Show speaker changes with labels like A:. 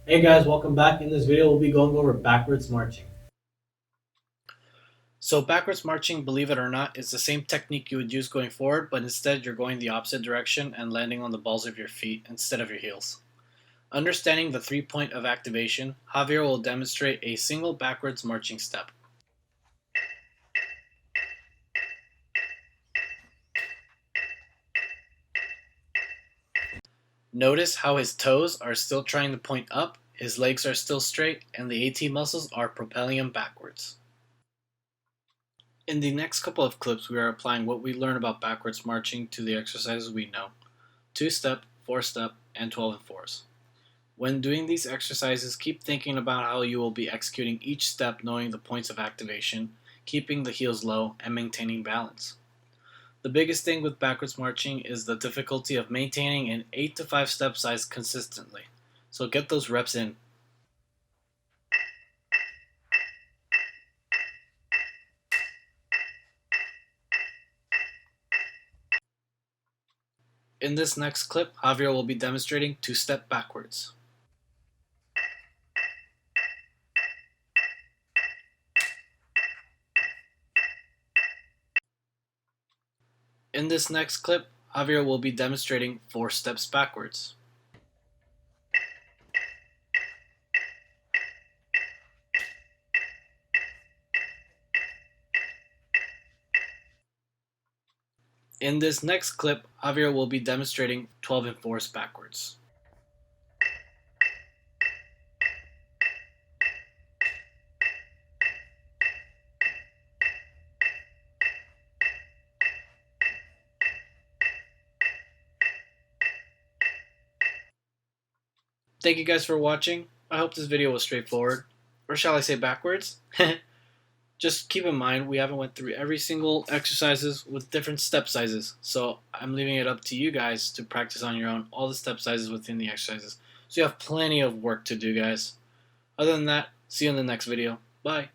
A: Hey guys, welcome back. In this video, we'll be going over backwards marching.
B: So backwards marching, believe it or not, is the same technique you would use going forward, but instead you're going the opposite direction and landing on the balls of your feet instead of your heels. Understanding the 3 point of activation, Javier will demonstrate a single backwards marching step. Notice how his toes are still trying to point up, his legs are still straight, and the AT muscles are propelling him backwards. In the next couple of clips, we are applying what we learn about backwards marching to the exercises we know: 2-step, 4-step, and 12 and 4s. When doing these exercises, keep thinking about how you will be executing each step, knowing the points of activation, keeping the heels low, and maintaining balance. The biggest thing with backwards marching is the difficulty of maintaining an 8 to 5 step size consistently. So get those reps in. In this next clip, Javier will be demonstrating 2-step backwards. In this next clip, Javier will be demonstrating 4 steps backwards. In this next clip, Javier will be demonstrating 12 and 4s backwards. Thank you guys for watching. I hope this video was straightforward. Or shall I say backwards? Just keep in mind we haven't went through every single exercises with different step sizes. So I'm leaving it up to you guys to practice on your own all the step sizes within the exercises. So you have plenty of work to do, guys. Other than that, see you in the next video. Bye.